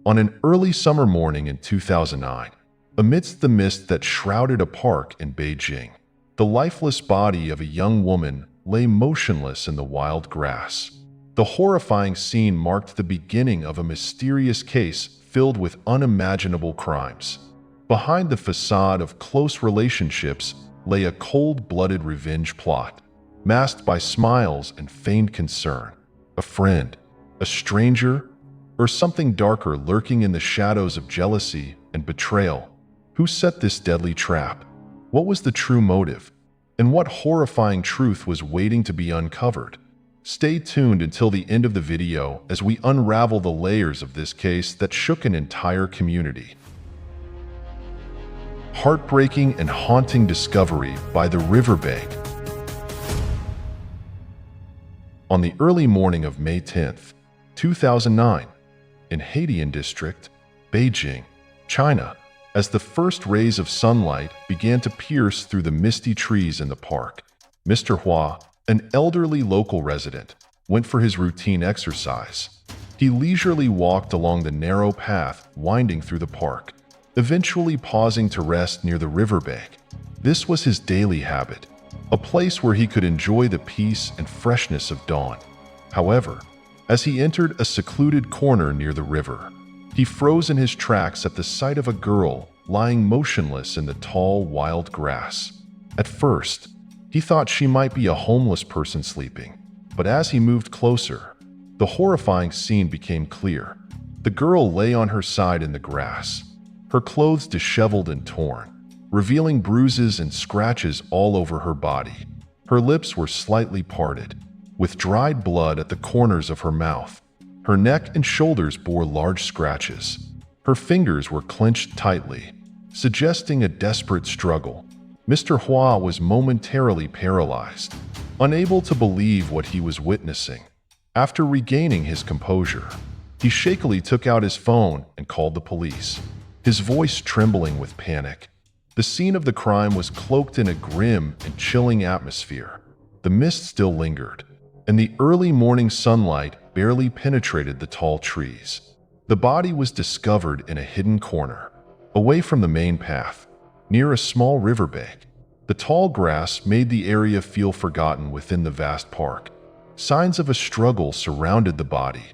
On an early summer morning in 2009, amidst the mist that shrouded a park in Beijing, the lifeless body of a young woman lay motionless in the wild grass. The horrifying scene marked the beginning of a mysterious case filled with unimaginable crimes. Behind the facade of close relationships lay a cold-blooded revenge plot, masked by smiles and feigned concern. A friend, a stranger, or something darker lurking in the shadows of jealousy and betrayal. Who set this deadly trap? What was the true motive? And what horrifying truth was waiting to be uncovered? Stay tuned until the end of the video as we unravel the layers of this case that shook an entire community. Heartbreaking and haunting discovery by the Riverbank. On the early morning of May 10th, 2009, in Haidian District, Beijing, China, as the first rays of sunlight began to pierce through the misty trees in the park, Mr. Hua, an elderly local resident, went for his routine exercise. He leisurely walked along the narrow path winding through the park, eventually pausing to rest near the riverbank. This was his daily habit, a place where he could enjoy the peace and freshness of dawn. However, as he entered a secluded corner near the river, he froze in his tracks at the sight of a girl lying motionless in the tall, wild grass. At first, he thought she might be a homeless person sleeping, but as he moved closer, the horrifying scene became clear. The girl lay on her side in the grass, her clothes disheveled and torn, revealing bruises and scratches all over her body. Her lips were slightly parted, with dried blood at the corners of her mouth. Her neck and shoulders bore large scratches. Her fingers were clenched tightly, suggesting a desperate struggle. Mr. Hua was momentarily paralyzed, unable to believe what he was witnessing. After regaining his composure, he shakily took out his phone and called the police, his voice trembling with panic. The scene of the crime was cloaked in a grim and chilling atmosphere. The mist still lingered, and the early morning sunlight barely penetrated the tall trees. The body was discovered in a hidden corner, away from the main path, near a small riverbank. The tall grass made the area feel forgotten within the vast park. Signs of a struggle surrounded the body.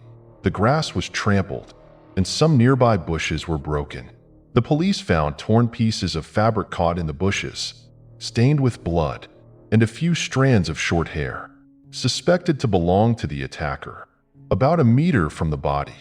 The grass was trampled, and some nearby bushes were broken. The police found torn pieces of fabric caught in the bushes, stained with blood, and a few strands of short hair, suspected to belong to the attacker. About a meter from the body,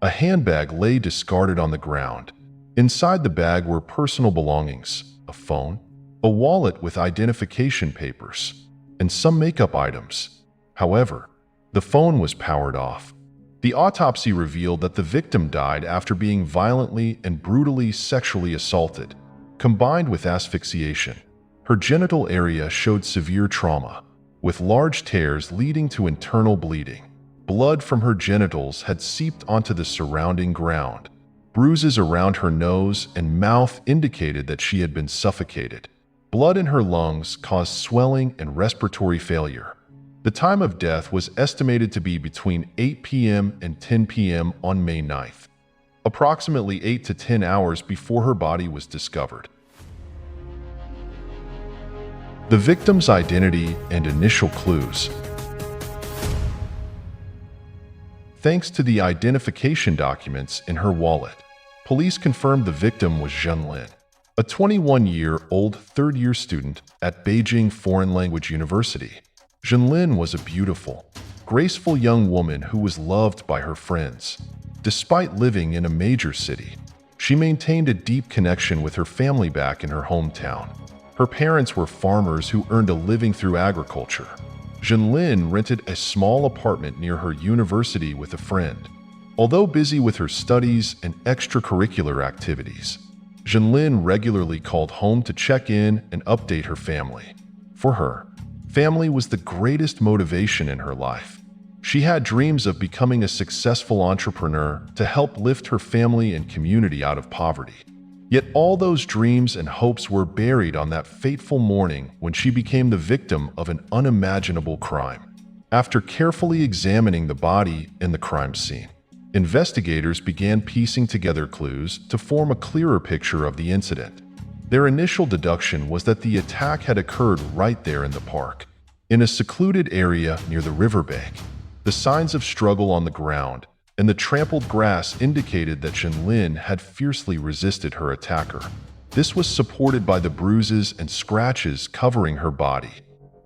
a handbag lay discarded on the ground. Inside the bag were personal belongings, a phone, a wallet with identification papers, and some makeup items. However, the phone was powered off. The autopsy revealed that the victim died after being violently and brutally sexually assaulted, combined with asphyxiation. Her genital area showed severe trauma, with large tears leading to internal bleeding. Blood from her genitals had seeped onto the surrounding ground. Bruises around her nose and mouth indicated that she had been suffocated. Blood in her lungs caused swelling and respiratory failure. The time of death was estimated to be between 8 p.m. and 10 p.m. on May 9th, approximately 8 to 10 hours before her body was discovered. The victim's identity and initial clues. Thanks to the identification documents in her wallet, police confirmed the victim was Zhenlin, a 21-year-old third-year student at Beijing Foreign Language University. Zhenlin was a beautiful, graceful young woman who was loved by her friends. Despite living in a major city, she maintained a deep connection with her family back in her hometown. Her parents were farmers who earned a living through agriculture. Zhenlin rented a small apartment near her university with a friend. Although busy with her studies and extracurricular activities, Zhenlin regularly called home to check in and update her family. For her, family was the greatest motivation in her life. She had dreams of becoming a successful entrepreneur to help lift her family and community out of poverty. Yet all those dreams and hopes were buried on that fateful morning when she became the victim of an unimaginable crime. After carefully examining the body and the crime scene, Investigators began piecing together clues to form a clearer picture of the incident. Their initial deduction was that the attack had occurred right there in the park, in a secluded area near the riverbank. The signs of struggle on the ground and the trampled grass indicated that Jinlin had fiercely resisted her attacker. This was supported by the bruises and scratches covering her body.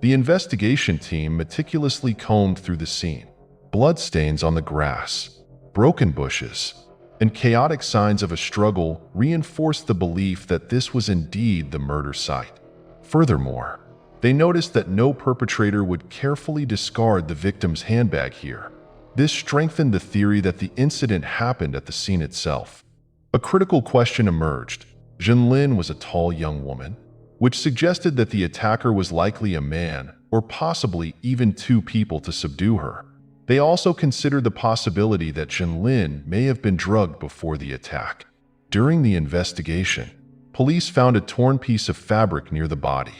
The investigation team meticulously combed through the scene. Bloodstains on the grass, broken bushes, and chaotic signs of a struggle reinforced the belief that this was indeed the murder site. Furthermore, they noticed that no perpetrator would carefully discard the victim's handbag here. This strengthened the theory that the incident happened at the scene itself. A critical question emerged. Jinlin was a tall young woman, which suggested that the attacker was likely a man or possibly even two people to subdue her. They also considered the possibility that Jinlin may have been drugged before the attack. During the investigation, police found a torn piece of fabric near the body.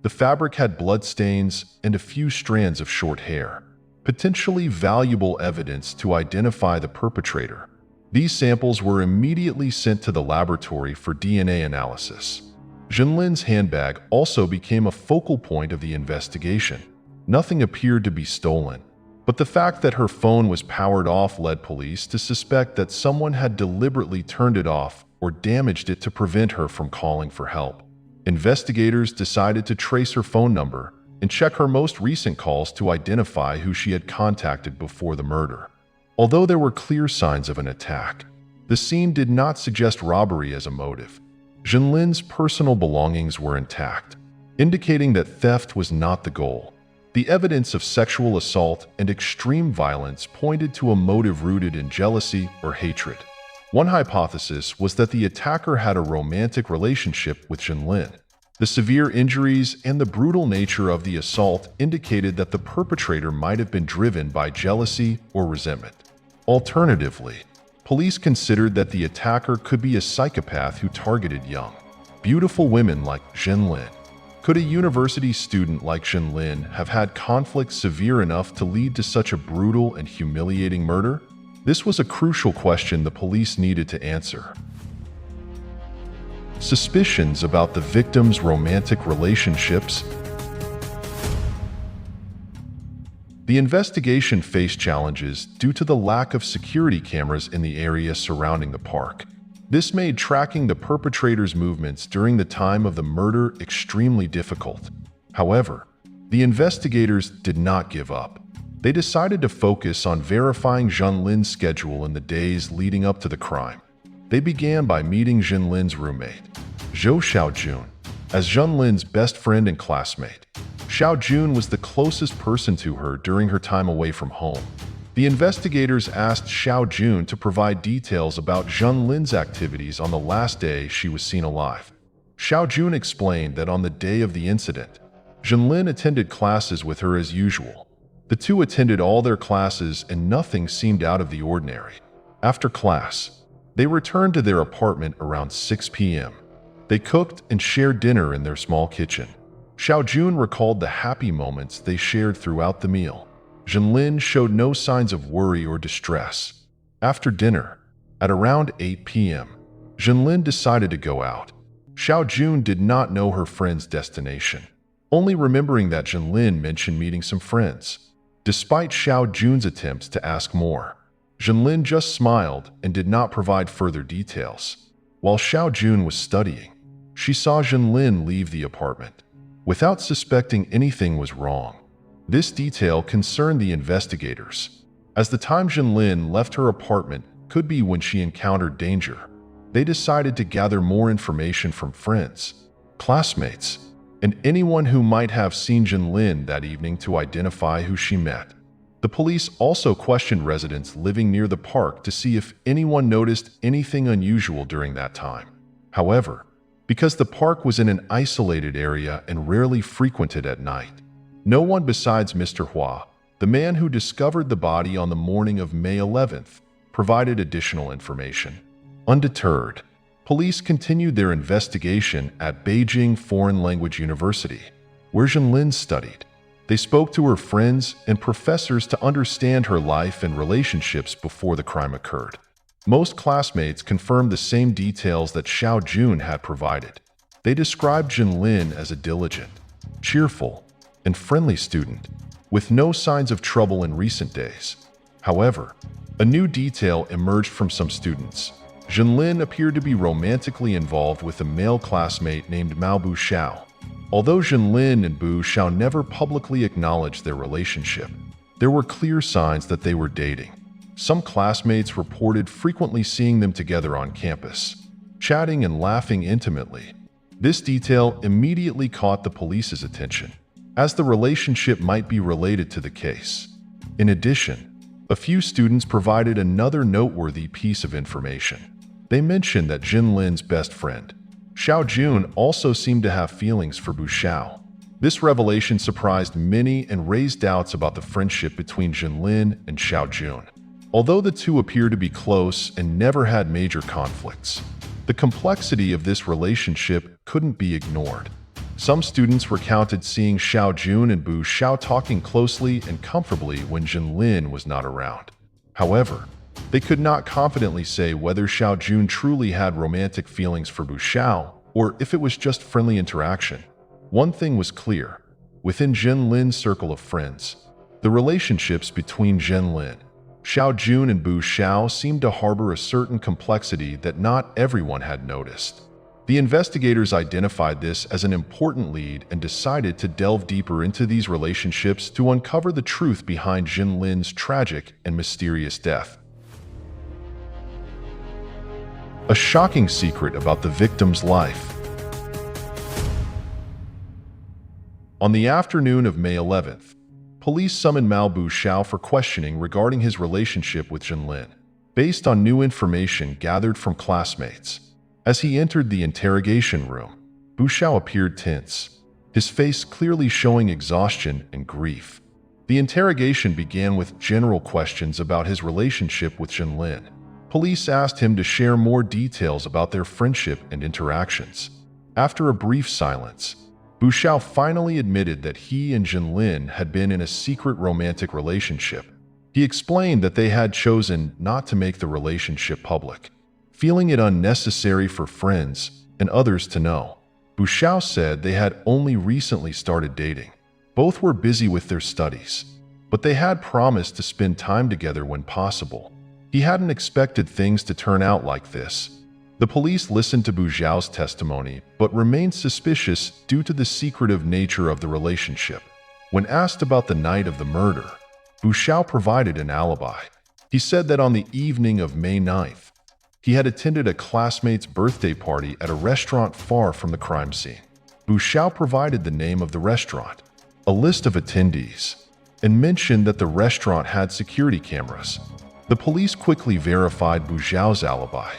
The fabric had bloodstains and a few strands of short hair, potentially valuable evidence to identify the perpetrator. These samples were immediately sent to the laboratory for DNA analysis. Jinlin's handbag also became a focal point of the investigation. Nothing appeared to be stolen, but the fact that her phone was powered off led police to suspect that someone had deliberately turned it off or damaged it to prevent her from calling for help. Investigators decided to trace her phone number and check her most recent calls to identify who she had contacted before the murder. Although there were clear signs of an attack, the scene did not suggest robbery as a motive. Jinlin's personal belongings were intact, indicating that theft was not the goal. The evidence of sexual assault and extreme violence pointed to a motive rooted in jealousy or hatred. One hypothesis was that the attacker had a romantic relationship with Jinlin. The severe injuries and the brutal nature of the assault indicated that the perpetrator might have been driven by jealousy or resentment. Alternatively, police considered that the attacker could be a psychopath who targeted young, beautiful women like Jinlin. Could a university student like Jinlin have had conflict severe enough to lead to such a brutal and humiliating murder? This was a crucial question the police needed to answer. Suspicions about the victim's romantic relationships. The investigation faced challenges due to the lack of security cameras in the area surrounding the park. This made tracking the perpetrator's movements during the time of the murder extremely difficult. However, the investigators did not give up. They decided to focus on verifying Jinlin's schedule in the days leading up to the crime. They began by meeting Jinlin's roommate, Zhou Xiaojun, as Jinlin's best friend and classmate. Xiaojun was the closest person to her during her time away from home. The investigators asked Xiaojun to provide details about Jinlin's activities on the last day she was seen alive. Xiaojun explained that on the day of the incident, Jinlin attended classes with her as usual. The two attended all their classes and nothing seemed out of the ordinary. After class, they returned to their apartment around 6 p.m. They cooked and shared dinner in their small kitchen. Xiaojun recalled the happy moments they shared throughout the meal. Jinlin showed no signs of worry or distress. After dinner, at around 8 p.m., Jinlin decided to go out. Xiaojun did not know her friend's destination, only remembering that Jinlin mentioned meeting some friends. Despite Xiaojun's attempts to ask more, Jinlin just smiled and did not provide further details. While Xiaojun was studying, she saw Jinlin leave the apartment, without suspecting anything was wrong. This detail concerned the investigators, as the time Jinlin left her apartment could be when she encountered danger. They decided to gather more information from friends, classmates, and anyone who might have seen Jinlin that evening to identify who she met. The police also questioned residents living near the park to see if anyone noticed anything unusual during that time. However, because the park was in an isolated area and rarely frequented at night, no one besides Mr. Hua, the man who discovered the body on the morning of May 11th, provided additional information. Undeterred, police continued their investigation at Beijing Foreign Language University, where Jinlin studied. They spoke to her friends and professors to understand her life and relationships before the crime occurred. Most classmates confirmed the same details that Xiao Jun had provided. They described Jinlin as a diligent, cheerful, and friendly student, with no signs of trouble in recent days. However, a new detail emerged from some students. Jinlin appeared to be romantically involved with a male classmate named Mao Bu Xiao. Although Jinlin and Bu Xiao never publicly acknowledged their relationship, there were clear signs that they were dating. Some classmates reported frequently seeing them together on campus, chatting and laughing intimately. This detail immediately caught the police's attention, as the relationship might be related to the case. In addition, a few students provided another noteworthy piece of information. They mentioned that Jinlin's best friend, Xiao Jun, also seemed to have feelings for Bu Xiao. This revelation surprised many and raised doubts about the friendship between Jinlin and Xiao Jun. Although the two appear to be close and never had major conflicts, the complexity of this relationship couldn't be ignored. Some students recounted seeing Xiao Jun and Bu Xiao talking closely and comfortably when Jinlin was not around. However, they could not confidently say whether Xiao Jun truly had romantic feelings for Bu Xiao or if it was just friendly interaction. One thing was clear. Within Jinlin's circle of friends, the relationships between Jinlin, Xiao Jun, and Bu Xiao seemed to harbor a certain complexity that not everyone had noticed. The investigators identified this as an important lead and decided to delve deeper into these relationships to uncover the truth behind Jinlin's tragic and mysterious death. A shocking secret about the victim's life. On the afternoon of May 11th, police summoned Mao Bu Xiao for questioning regarding his relationship with Jinlin, based on new information gathered from classmates. As he entered the interrogation room, Bu Xiao appeared tense, his face clearly showing exhaustion and grief. The interrogation began with general questions about his relationship with Jinlin. Police asked him to share more details about their friendship and interactions. After a brief silence, Bu Xiao finally admitted that he and Jinlin had been in a secret romantic relationship. He explained that they had chosen not to make the relationship public, feeling it unnecessary for friends and others to know. Bu Xiao said they had only recently started dating. Both were busy with their studies, but they had promised to spend time together when possible. He hadn't expected things to turn out like this. The police listened to Bu Xiao's testimony, but remained suspicious due to the secretive nature of the relationship. When asked about the night of the murder, Bu Xiao provided an alibi. He said that on the evening of May 9th, he had attended a classmate's birthday party at a restaurant far from the crime scene. Bu Xiao provided the name of the restaurant, a list of attendees, and mentioned that the restaurant had security cameras. The police quickly verified Bu Xiao's alibi.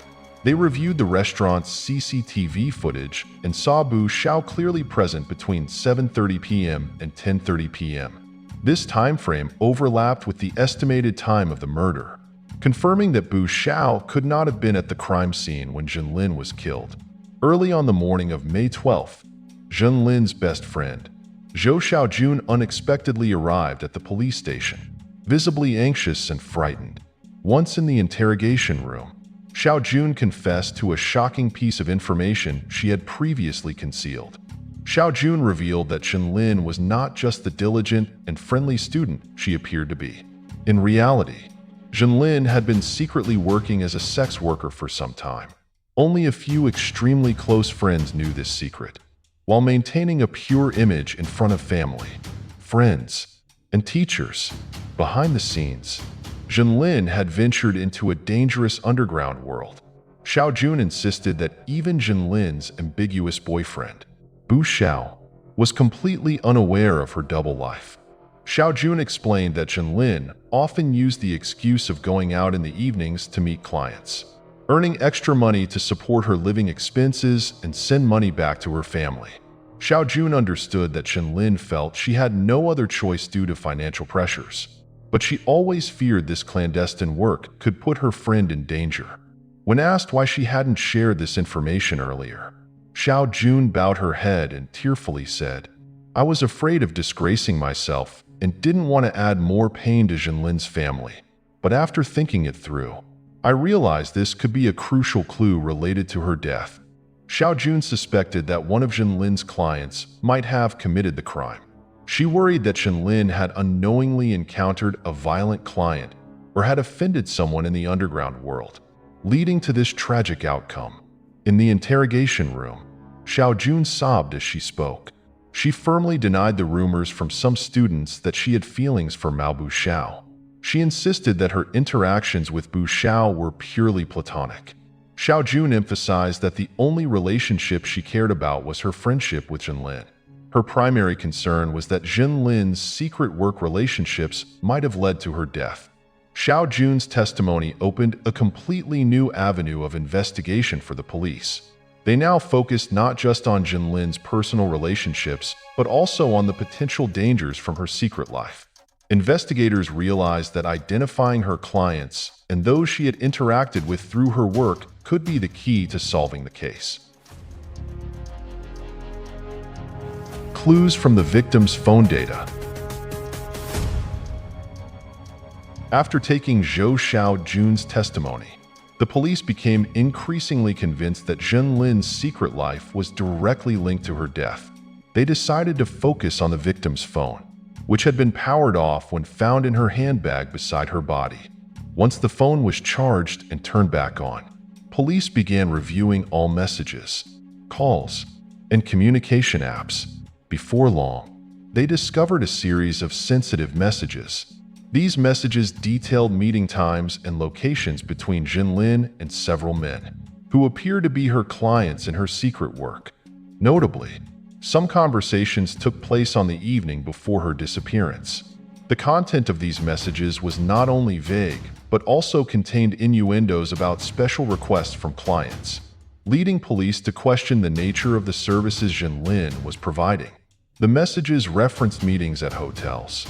They reviewed the restaurant's CCTV footage and saw Bu Xiao clearly present between 7:30 p.m. and 10:30 p.m. This time frame overlapped with the estimated time of the murder, confirming that Bu Xiao could not have been at the crime scene when Jinlin was killed. Early on the morning of May 12th, Jinlin's best friend, Zhou Xiaojun, unexpectedly arrived at the police station, visibly anxious and frightened. Once in the interrogation room, Xiao Jun confessed to a shocking piece of information she had previously concealed. Xiao Jun revealed that Jinlin was not just the diligent and friendly student she appeared to be. In reality, Jinlin had been secretly working as a sex worker for some time. Only a few extremely close friends knew this secret. While maintaining a pure image in front of family, friends, and teachers, behind the scenes, Jinlin had ventured into a dangerous underground world. Xiao Jun insisted that even Jinlin's ambiguous boyfriend, Bu Xiao, was completely unaware of her double life. Xiao Jun explained that Jinlin often used the excuse of going out in the evenings to meet clients, earning extra money to support her living expenses and send money back to her family. Xiao Jun understood that Jinlin felt she had no other choice due to financial pressures, but she always feared this clandestine work could put her friend in danger. When asked why she hadn't shared this information earlier, Xiao Jun bowed her head and tearfully said, I was afraid of disgracing myself and didn't want to add more pain to Jinlin's family. But after thinking it through, I realized this could be a crucial clue related to her death. Xiao Jun suspected that one of Jinlin's clients might have committed the crime. She worried that Jinlin had unknowingly encountered a violent client or had offended someone in the underground world, leading to this tragic outcome. In the interrogation room, Xiao Jun sobbed as she spoke. She firmly denied the rumors from some students that she had feelings for Mao Buxiao. She insisted that her interactions with Buxiao were purely platonic. Xiao Jun emphasized that the only relationship she cared about was her friendship with Jinlin. Her primary concern was that Jinlin's secret work relationships might have led to her death. Xiao Jun's testimony opened a completely new avenue of investigation for the police. They now focused not just on Jinlin's personal relationships, but also on the potential dangers from her secret life. Investigators realized that identifying her clients and those she had interacted with through her work could be the key to solving the case. Clues from the victim's phone data. After taking Zhou Xiao Jun's testimony, the police became increasingly convinced that Jinlin's secret life was directly linked to her death. They decided to focus on the victim's phone, which had been powered off when found in her handbag beside her body. Once the phone was charged and turned back on, police began reviewing all messages, calls, and communication apps. Before long, they discovered a series of sensitive messages. These messages detailed meeting times and locations between Jinlin and several men, who appear to be her clients in her secret work. Notably, some conversations took place on the evening before her disappearance. The content of these messages was not only vague, but also contained innuendos about special requests from clients, leading police to question the nature of the services Jinlin was providing. The messages referenced meetings at hotels,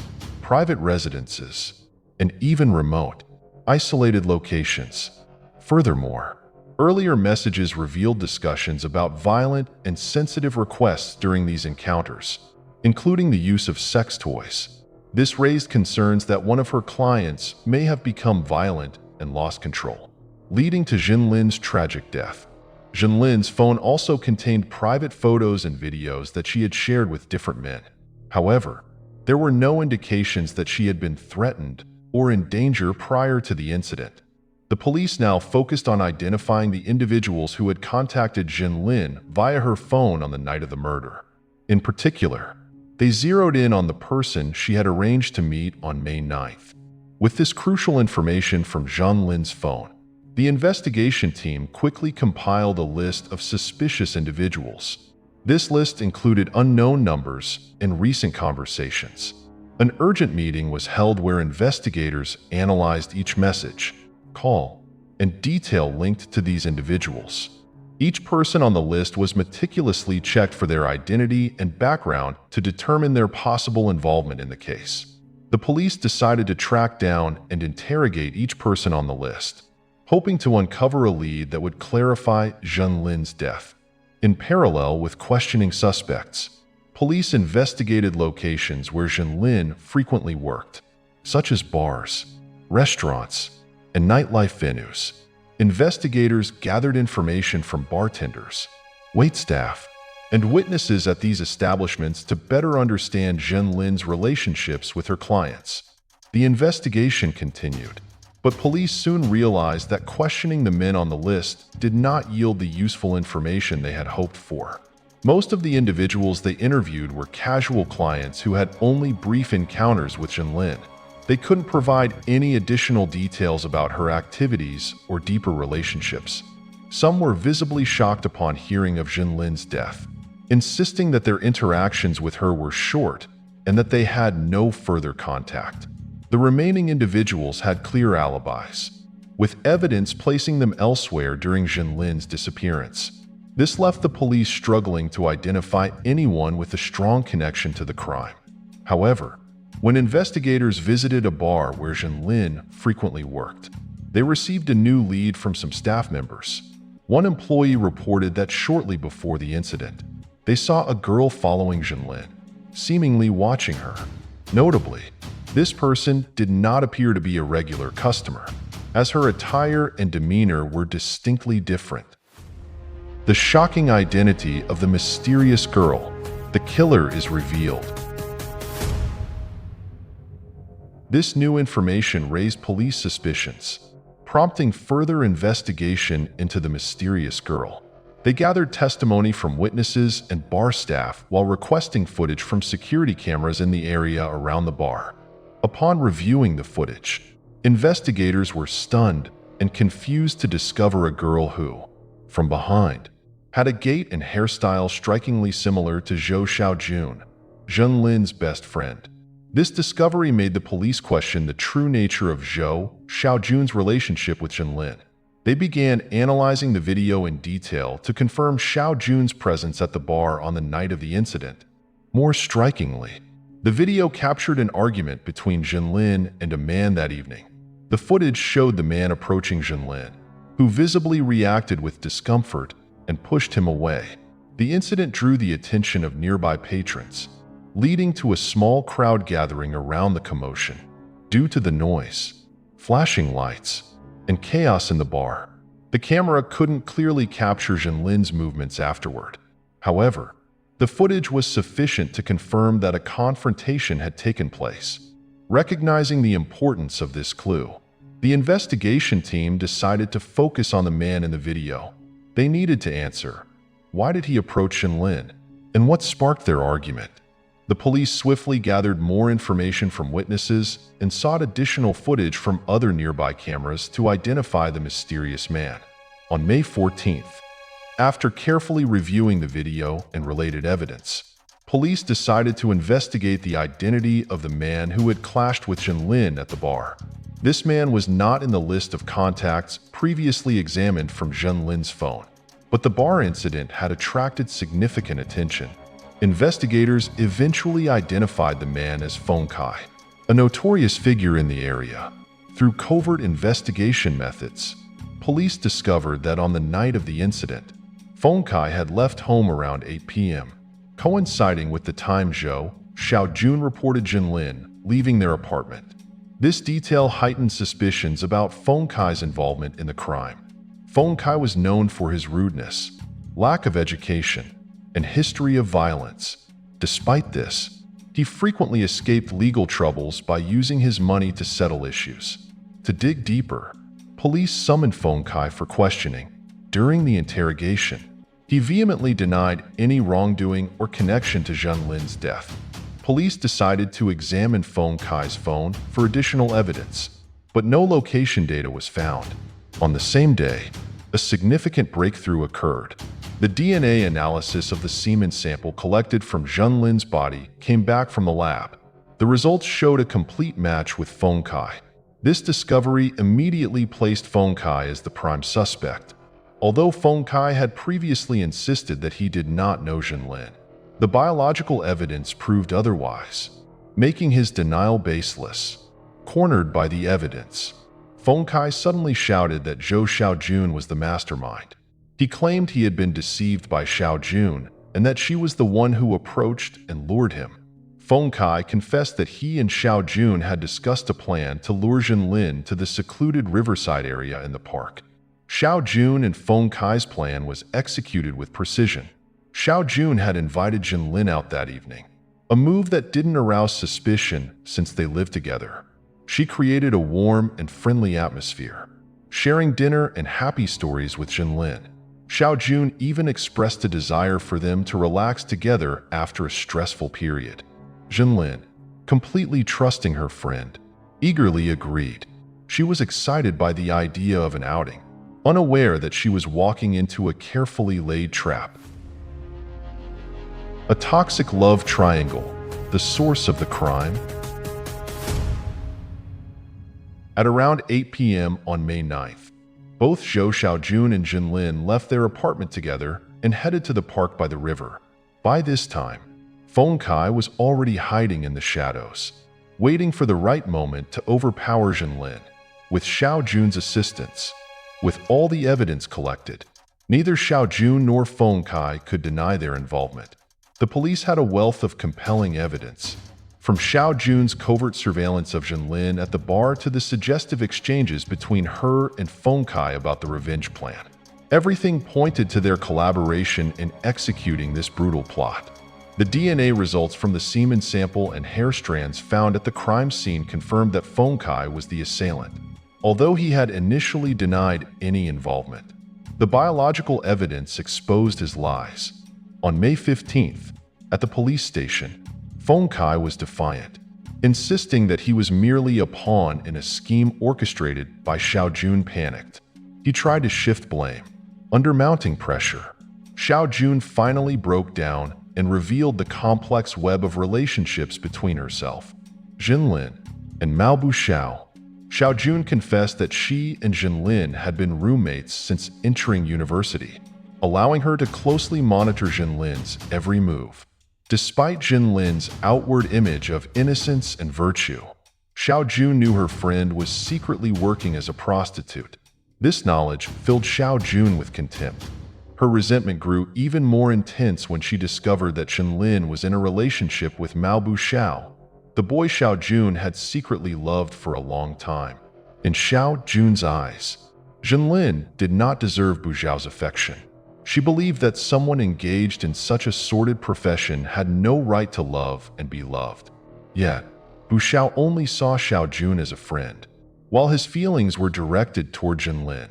private residences, and even remote, isolated locations. Furthermore, earlier messages revealed discussions about violent and sensitive requests during these encounters, including the use of sex toys. This raised concerns that one of her clients may have become violent and lost control, leading to Jinlin's tragic death. Jinlin's phone also contained private photos and videos that she had shared with different men. However, there were no indications that she had been threatened or in danger prior to the incident. The police now focused on identifying the individuals who had contacted Jinlin via her phone on the night of the murder. In particular, they zeroed in on the person she had arranged to meet on May 9th. With this crucial information from Jinlin's phone, the investigation team quickly compiled a list of suspicious individuals. This list included unknown numbers and recent conversations. An urgent meeting was held where investigators analyzed each message, call, and detail linked to these individuals. Each person on the list was meticulously checked for their identity and background to determine their possible involvement in the case. The police decided to track down and interrogate each person on the list, hoping to uncover a lead that would clarify Jinlin's death. In parallel with questioning suspects, police investigated locations where Jinlin frequently worked, such as bars, restaurants, and nightlife venues. Investigators gathered information from bartenders, waitstaff, and witnesses at these establishments to better understand Jinlin's relationships with her clients. The investigation continued, but police soon realized that questioning the men on the list did not yield the useful information they had hoped for. Most of the individuals they interviewed were casual clients who had only brief encounters with Jinlin. They couldn't provide any additional details about her activities or deeper relationships. Some were visibly shocked upon hearing of Jinlin's death, insisting that their interactions with her were short and that they had no further contact. The remaining individuals had clear alibis, with evidence placing them elsewhere during Jinlin's disappearance. This left the police struggling to identify anyone with a strong connection to the crime. However, when investigators visited a bar where Jinlin frequently worked, they received a new lead from some staff members. One employee reported that shortly before the incident, they saw a girl following Jinlin, seemingly watching her. Notably, this person did not appear to be a regular customer, as her attire and demeanor were distinctly different. The shocking identity of the mysterious girl, the killer, is revealed. This new information raised police suspicions, prompting further investigation into the mysterious girl. They gathered testimony from witnesses and bar staff while requesting footage from security cameras in the area around the bar. Upon reviewing the footage, investigators were stunned and confused to discover a girl who, from behind, had a gait and hairstyle strikingly similar to Zhou Xiaojun, Zhenlin's best friend. This discovery made the police question the true nature of Zhou Xiaojun's relationship with Zhenlin. They began analyzing the video in detail to confirm Xiaojun's presence at the bar on the night of the incident. More strikingly, the video captured an argument between Zhenlin and a man that evening. The footage showed the man approaching Zhenlin, who visibly reacted with discomfort and pushed him away. The incident drew the attention of nearby patrons, leading to a small crowd gathering around the commotion. Due to the noise, flashing lights, and chaos in the bar, the camera couldn't clearly capture Zhenlin's movements afterward. However, the footage was sufficient to confirm that a confrontation had taken place. Recognizing the importance of this clue, the investigation team decided to focus on the man in the video. They needed to answer, why did he approach Zhenlin, and what sparked their argument? The police swiftly gathered more information from witnesses and sought additional footage from other nearby cameras to identify the mysterious man. On May 14th, after carefully reviewing the video and related evidence, police decided to investigate the identity of the man who had clashed with Zhenlin at the bar. This man was not in the list of contacts previously examined from Zhenlin's phone, but the bar incident had attracted significant attention. Investigators eventually identified the man as Feng Kai, a notorious figure in the area. Through covert investigation methods, police discovered that on the night of the incident, Feng Kai had left home around 8 p.m., coinciding with the time Zhou Xiaojun reported Zhenlin leaving their apartment. This detail heightened suspicions about Feng Kai's involvement in the crime. Feng Kai was known for his rudeness, lack of education, and history of violence. Despite this, he frequently escaped legal troubles by using his money to settle issues. To dig deeper, police summoned Feng Kai for questioning. During the interrogation, he vehemently denied any wrongdoing or connection to Zhenlin's death. Police decided to examine Feng Kai's phone for additional evidence, but no location data was found. On the same day, a significant breakthrough occurred. The DNA analysis of the semen sample collected from Zhenlin's body came back from the lab. The results showed a complete match with Feng Kai. This discovery immediately placed Feng Kai as the prime suspect, although Feng Kai had previously insisted that he did not know Zhenlin. The biological evidence proved otherwise, making his denial baseless. Cornered by the evidence, Feng Kai suddenly shouted that Zhou Xiaojun was the mastermind. He claimed he had been deceived by Xiaojun and that she was the one who approached and lured him. Feng Kai confessed that he and Xiaojun had discussed a plan to lure Zhenlin to the secluded riverside area in the park. Xiaojun and Feng Kai's plan was executed with precision. Xiaojun had invited Zhenlin out that evening, a move that didn't arouse suspicion since they lived together. She created a warm and friendly atmosphere, sharing dinner and happy stories with Zhenlin. Xiaojun even expressed a desire for them to relax together after a stressful period. Zhenlin, completely trusting her friend, eagerly agreed. She was excited by the idea of an outing, unaware that she was walking into a carefully laid trap. A toxic love triangle, the source of the crime. At around 8 p.m. on May 9th, both Zhou Xiaojun and Zhenlin left their apartment together and headed to the park by the river. By this time, Feng Kai was already hiding in the shadows, waiting for the right moment to overpower Zhenlin. With Xiaojun's assistance, with all the evidence collected, neither Xiaojun nor Feng Kai could deny their involvement. The police had a wealth of compelling evidence, from Xiao Jun's covert surveillance of Jinlin at the bar to the suggestive exchanges between her and Feng Kai about the revenge plan. Everything pointed to their collaboration in executing this brutal plot. The DNA results from the semen sample and hair strands found at the crime scene confirmed that Feng Kai was the assailant, although he had initially denied any involvement. The biological evidence exposed his lies. On May 15th, at the police station, Feng Kai was defiant, insisting that he was merely a pawn in a scheme orchestrated by Xiao Jun. Panicked, he tried to shift blame. Under mounting pressure, Xiao Jun finally broke down and revealed the complex web of relationships between herself, Jinlin, and Mao Buxiao. Xiao Jun confessed that she and Jinlin had been roommates since entering university, allowing her to closely monitor Jinlin's every move. Despite Jinlin's outward image of innocence and virtue, Xiao Jun knew her friend was secretly working as a prostitute. This knowledge filled Xiao Jun with contempt. Her resentment grew even more intense when she discovered that Jinlin was in a relationship with Mao Buxiao, the boy Xiao Jun had secretly loved for a long time. In Xiao Jun's eyes, Jinlin did not deserve Buxiao's affection. She believed that someone engaged in such a sordid profession had no right to love and be loved. Yet, Buxiao only saw Xiao Jun as a friend, while his feelings were directed toward Jinlin.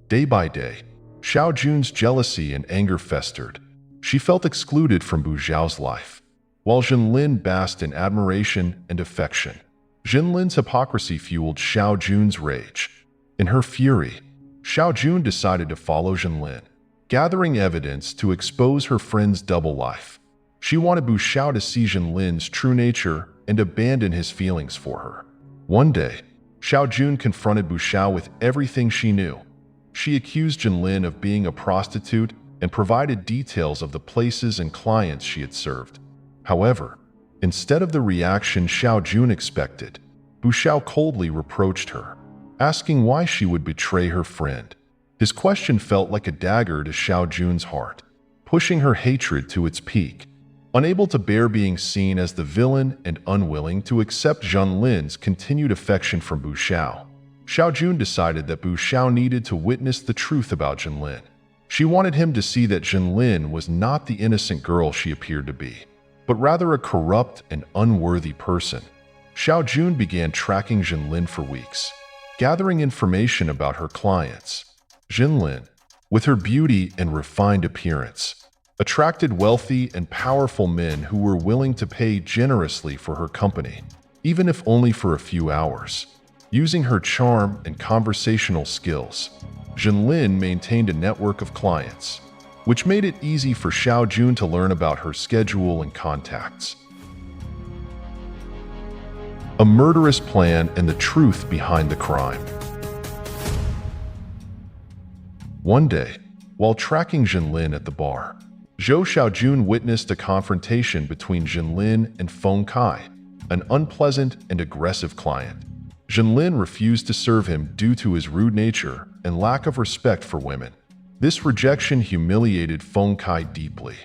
Day by day, Xiao Jun's jealousy and anger festered. She felt excluded from Buxiao's life, while Jinlin basked in admiration and affection. Jinlin's hypocrisy fueled Xiao Jun's rage. In her fury, Xiao Jun decided to follow Jinlin, gathering evidence to expose her friend's double life. She wanted Buxiao to see Jinlin's true nature and abandon his feelings for her. One day, Xiao Jun confronted Buxiao with everything she knew. She accused Jinlin of being a prostitute and provided details of the places and clients she had served. However, instead of the reaction Xiao Jun expected, Buxiao coldly reproached her, asking why she would betray her friend. His question felt like a dagger to Xiao Jun's heart, pushing her hatred to its peak. Unable to bear being seen as the villain and unwilling to accept Jinlin's continued affection from Buxiao, Xiao Jun decided that Buxiao needed to witness the truth about Jinlin. She wanted him to see that Jinlin was not the innocent girl she appeared to be, but rather a corrupt and unworthy person. Xiao Jun began tracking Jinlin for weeks, gathering information about her clients. Jinlin, with her beauty and refined appearance, attracted wealthy and powerful men who were willing to pay generously for her company, even if only for a few hours. Using her charm and conversational skills, Jinlin maintained a network of clients, which made it easy for Xiao Jun to learn about her schedule and contacts. A murderous plan and the truth behind the crime. One day, while tracking Jinlin at the bar, Zhou Xiaojun witnessed a confrontation between Jinlin and Feng Kai, an unpleasant and aggressive client. Jinlin refused to serve him due to his rude nature and lack of respect for women. This rejection humiliated Feng Kai deeply.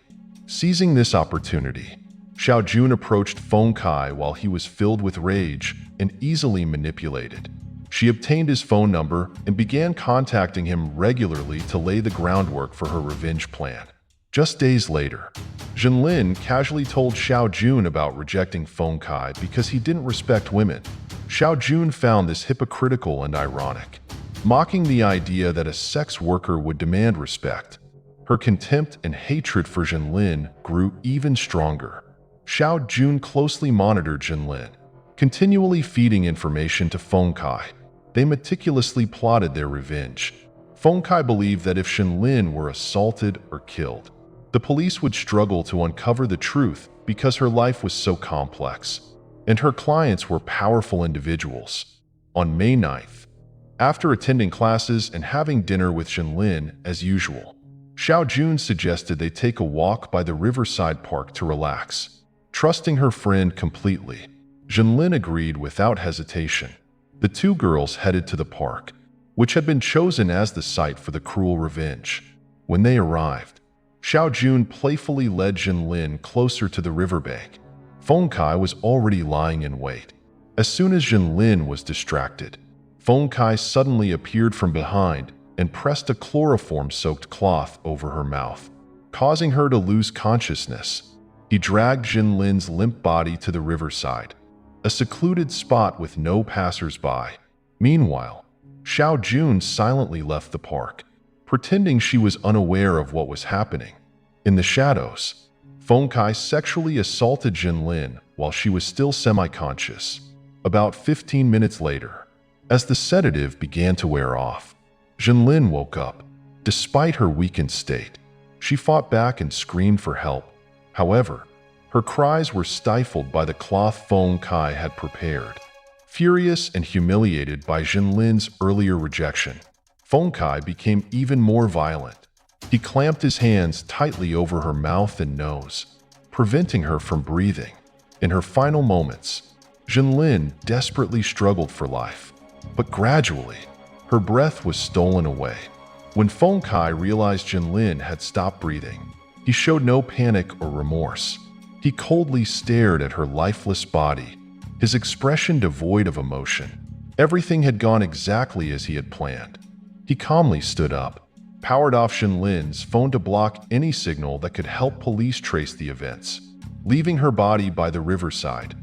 Seizing this opportunity, Xiaojun approached Feng Kai while he was filled with rage and easily manipulated. She obtained his phone number and began contacting him regularly to lay the groundwork for her revenge plan. Just days later, Jinlin casually told Xiao Jun about rejecting Feng Kai because he didn't respect women. Xiao Jun found this hypocritical and ironic, mocking the idea that a sex worker would demand respect. Her contempt and hatred for Jinlin grew even stronger. Xiao Jun closely monitored Jinlin, continually feeding information to Feng Kai. They meticulously plotted their revenge. Feng Kai believed that if Jinlin were assaulted or killed, the police would struggle to uncover the truth because her life was so complex, and her clients were powerful individuals. On May 9th, after attending classes and having dinner with Jinlin as usual, Xiao Jun suggested they take a walk by the riverside park to relax. Trusting her friend completely, Jinlin agreed without hesitation. The two girls headed to the park, which had been chosen as the site for the cruel revenge. When they arrived, Xiao Jun playfully led Jinlin closer to the riverbank. Feng Kai was already lying in wait. As soon as Jinlin was distracted, Feng Kai suddenly appeared from behind and pressed a chloroform-soaked cloth over her mouth, causing her to lose consciousness. He dragged Jinlin's limp body to the riverside, a secluded spot with no passers-by. Meanwhile, Xiao Jun silently left the park, pretending she was unaware of what was happening. In the shadows, Feng Kai sexually assaulted Jinlin while she was still semi-conscious. About 15 minutes later, as the sedative began to wear off, Jinlin woke up. Despite her weakened state, she fought back and screamed for help. However, her cries were stifled by the cloth Feng Kai had prepared. Furious and humiliated by Jinlin's earlier rejection, Feng Kai became even more violent. He clamped his hands tightly over her mouth and nose, preventing her from breathing. In her final moments, Jinlin desperately struggled for life, but gradually, her breath was stolen away. When Feng Kai realized Jinlin had stopped breathing, he showed no panic or remorse. He coldly stared at her lifeless body, his expression devoid of emotion. Everything had gone exactly as he had planned. He calmly stood up, powered off Jinlin's phone to block any signal that could help police trace the events, leaving her body by the riverside,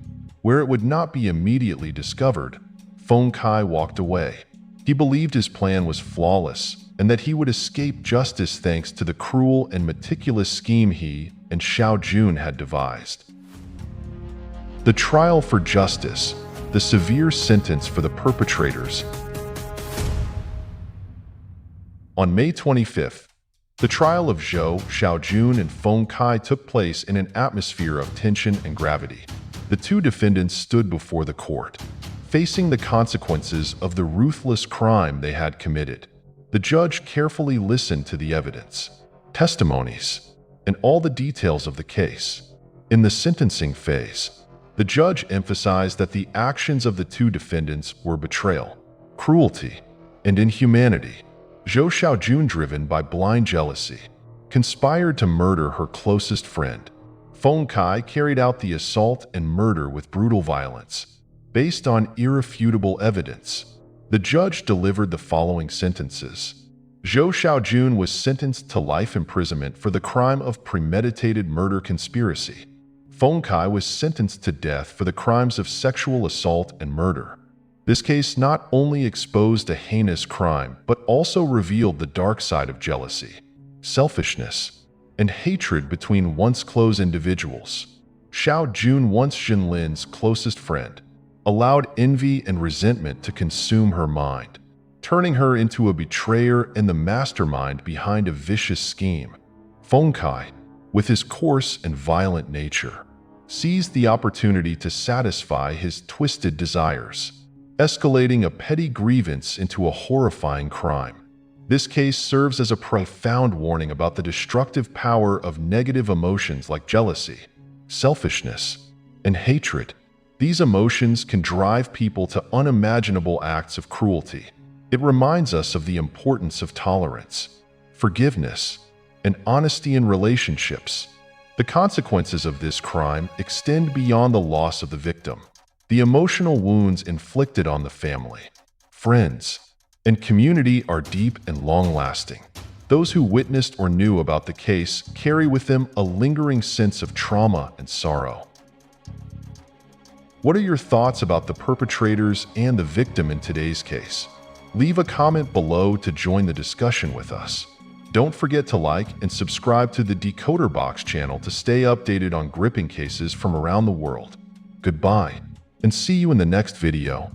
where it would not be immediately discovered. Feng Kai walked away. He believed his plan was flawless and that he would escape justice thanks to the cruel and meticulous scheme he and Xiao Jun had devised. The trial for justice, the severe sentence for the perpetrators. On May 25th, the trial of Zhou, Xiao Jun, and Feng Kai took place in an atmosphere of tension and gravity. The two defendants stood before the court, facing the consequences of the ruthless crime they had committed. The judge carefully listened to the evidence, testimonies, and all the details of the case. In the sentencing phase, the judge emphasized that the actions of the two defendants were betrayal, cruelty, and inhumanity. Zhou Xiaojun, driven by blind jealousy, conspired to murder her closest friend. Feng Kai carried out the assault and murder with brutal violence. Based on irrefutable evidence, the judge delivered the following sentences. Zhou Xiaojun was sentenced to life imprisonment for the crime of premeditated murder conspiracy. Feng Kai was sentenced to death for the crimes of sexual assault and murder. This case not only exposed a heinous crime, but also revealed the dark side of jealousy, selfishness, and hatred between once close individuals. Xiao Jun, once Jinlin's closest friend, allowed envy and resentment to consume her mind, turning her into a betrayer and the mastermind behind a vicious scheme. Feng Kai, with his coarse and violent nature, seized the opportunity to satisfy his twisted desires, escalating a petty grievance into a horrifying crime. This case serves as a profound warning about the destructive power of negative emotions like jealousy, selfishness, and hatred. These emotions can drive people to unimaginable acts of cruelty. It reminds us of the importance of tolerance, forgiveness, and honesty in relationships. The consequences of this crime extend beyond the loss of the victim. The emotional wounds inflicted on the family, friends, and community are deep and long-lasting. Those who witnessed or knew about the case carry with them a lingering sense of trauma and sorrow. What are your thoughts about the perpetrators and the victim in today's case? Leave a comment below to join the discussion with us. Don't forget to like and subscribe to the Decoder Box channel to stay updated on gripping cases from around the world. Goodbye, and see you in the next video.